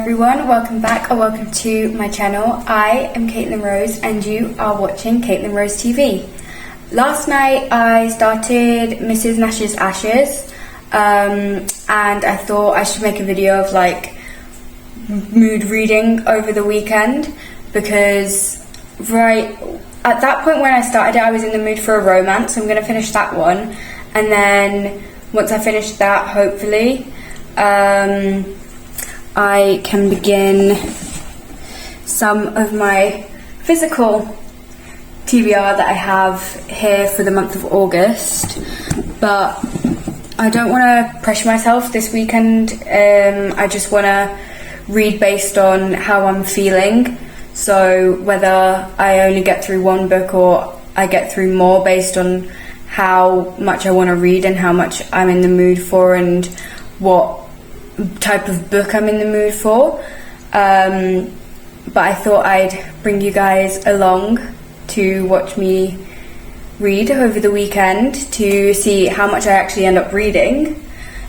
everyone, welcome back or welcome to my channel. I am Caitlin Rose and you are watching Caitlin Rose TV. Last night I started Mrs. Nash's Ashes and I thought I should make a video of like mood reading over the weekend because right at that point when I started it I was in the mood for a romance, so I'm going to finish that one, and then once I finish that hopefully I can begin some of my physical TBR that I have here for the month of August, but I don't want to pressure myself this weekend. I just want to read based on how I'm feeling, so whether I only get through one book or I get through more based on how much I want to read and how much I'm in the mood for and what type of book I'm in the mood for, but I thought I'd bring you guys along to watch me read over the weekend to see how much I actually end up reading.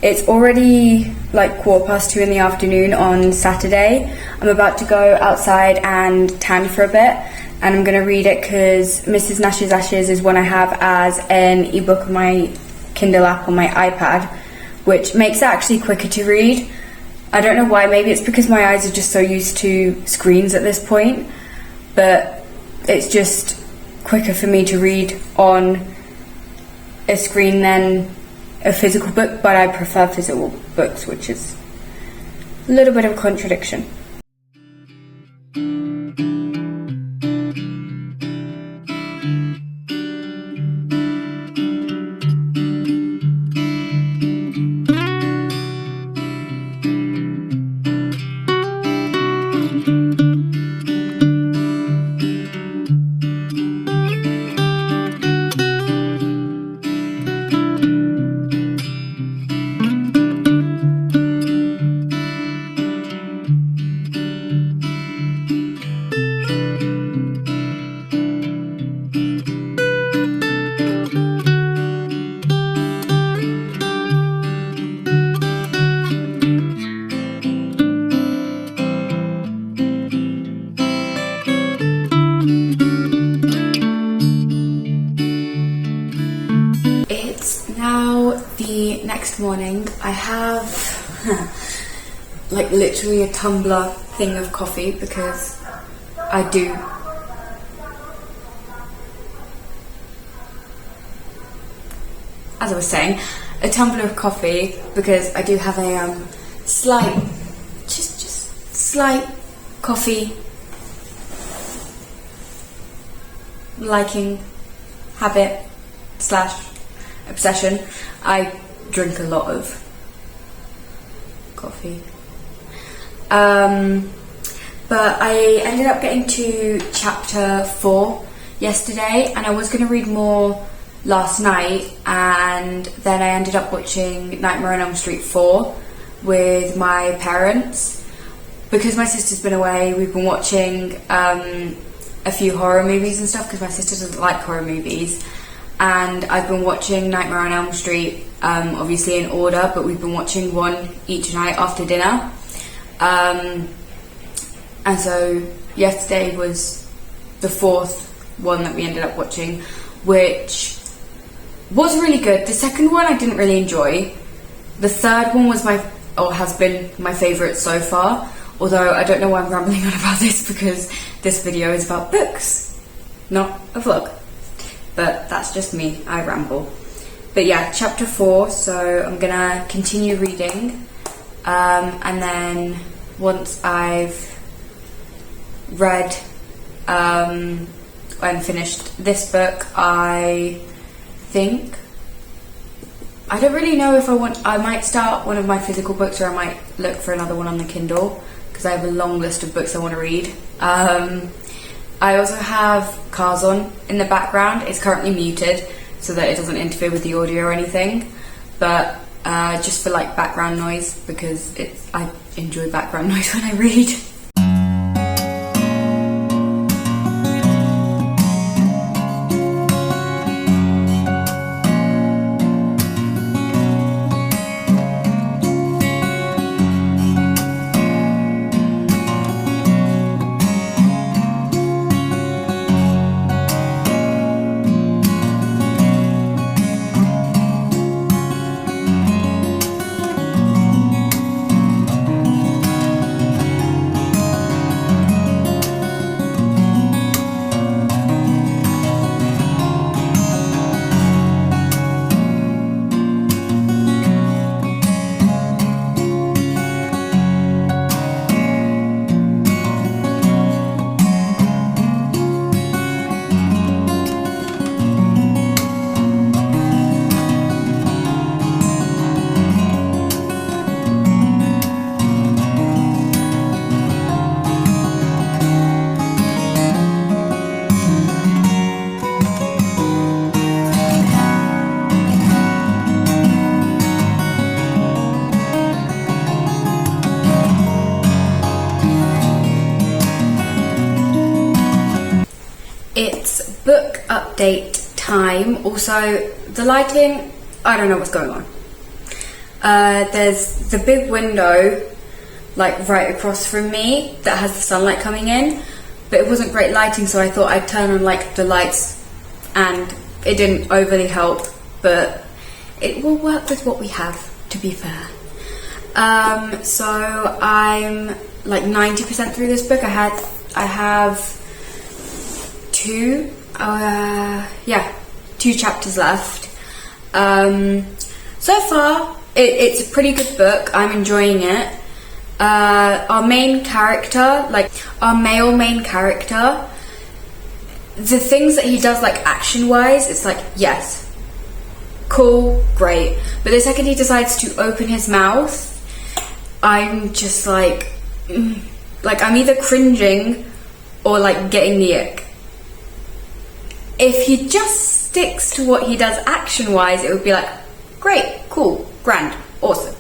It's already like 2:15 in the afternoon on Saturday. I'm about to go outside and tan for a bit, and I'm going to read it because Mrs. Nash's Ashes is one I have as an ebook on my Kindle app on my iPad, which makes it actually quicker to read. I don't know why, maybe it's because my eyes are just so used to screens at this point, but it's just quicker for me to read on a screen than a physical book, but I prefer physical books, which is a little bit of a contradiction. Now the next morning I have like literally a tumbler thing of coffee because I do as I was saying, a tumbler of coffee because I do have a slight slight coffee liking habit / obsession. I drink a lot of coffee, but I ended up getting to chapter 4 yesterday, and I was going to read more last night, and then I ended up watching Nightmare on Elm Street 4 with my parents because my sister's been away. We've been watching a few horror movies and stuff because my sister doesn't like horror movies. And I've been watching Nightmare on Elm Street, obviously in order, but we've been watching one each night after dinner. And so yesterday was the 4th one that we ended up watching, which was really good. The second one I didn't really enjoy. The third one was has been my favourite so far, although I don't know why I'm rambling on about this because this video is about books, not a vlog. But that's just me, I ramble. But yeah, chapter 4, so I'm gonna continue reading, and then once I've read and finished this book, I think, I don't really know if I might start one of my physical books or I might look for another one on the Kindle, because I have a long list of books I want to read. I also have cars on in the background. It's currently muted so that it doesn't interfere with the audio or anything, but just for like background noise, because I enjoy background noise when I read. book update time. Also, the lighting, I don't know what's going on. There's the big window like right across from me that has the sunlight coming in, but it wasn't great lighting, so I thought I'd turn on like the lights, and it didn't overly help, but it will work with what we have, to be fair. So I'm like 90% through this book. I have two chapters left. So far it's a pretty good book. I'm enjoying it. Our main character, like our male main character, the things that he does like action wise, it's like, yes, cool, great, but the second he decides to open his mouth, I'm just like I'm either cringing or like getting the ick. If he just sticks to what he does action wise, it would be like, great, cool, grand, awesome.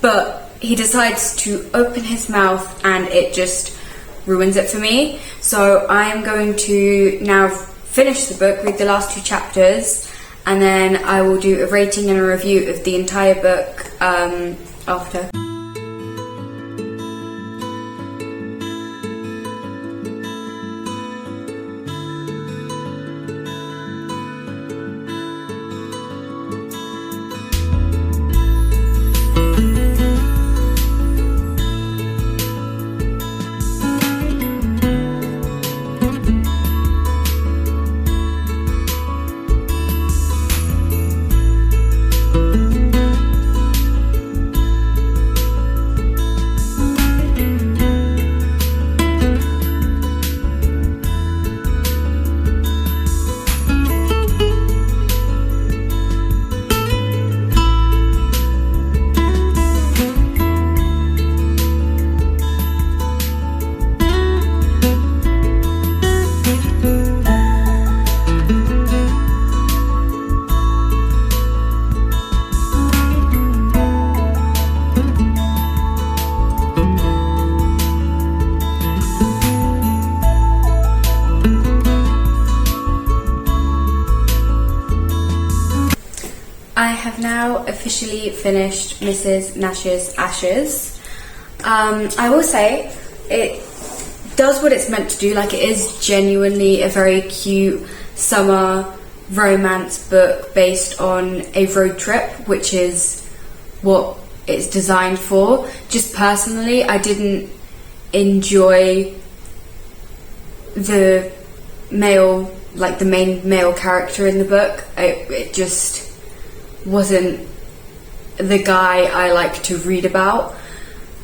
But he decides to open his mouth and it just ruins it for me. So I am going to now finish the book, read the last 2 chapters, and then I will do a rating and a review of the entire book after. I have now officially finished Mrs. Nash's Ashes. I will say it does what it's meant to do. Like, it is genuinely a very cute summer romance book based on a road trip, which is what it's designed for. Just personally, I didn't enjoy the male, like the main male character in the book. It just wasn't the guy I like to read about.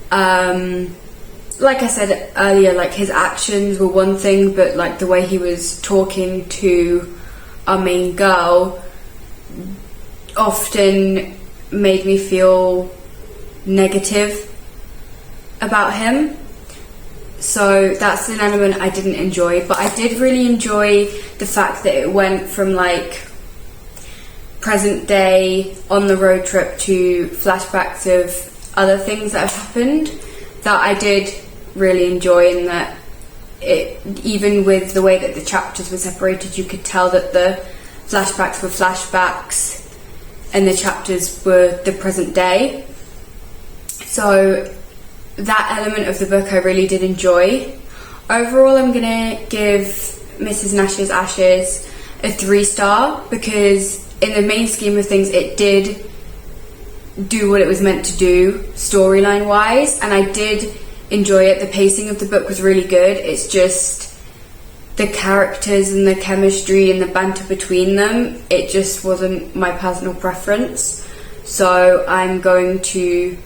Like I said earlier, like his actions were one thing, but like the way he was talking to our main girl often made me feel negative about him. So that's an element I didn't enjoy, but I did really enjoy the fact that it went from like present day on the road trip to flashbacks of other things that have happened that I did really enjoy, and that it, even with the way that the chapters were separated, you could tell that the flashbacks were flashbacks and the chapters were the present day. So that element of the book I really did enjoy. Overall, I'm gonna give Mrs. Nash's Ashes a 3-star because in the main scheme of things it did do what it was meant to do storyline wise, and I did enjoy it. The pacing of the book was really good. It's just the characters and the chemistry and the banter between them, it just wasn't my personal preference. So I'm going to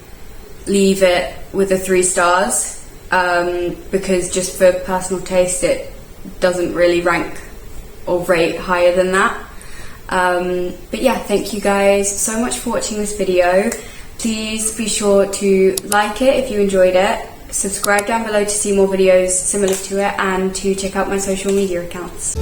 leave it with a 3 stars because just for personal taste it doesn't really rank or rate higher than that. But yeah, thank you guys so much for watching this video. Please be sure to like it if you enjoyed it, subscribe down below to see more videos similar to it, and to check out my social media accounts.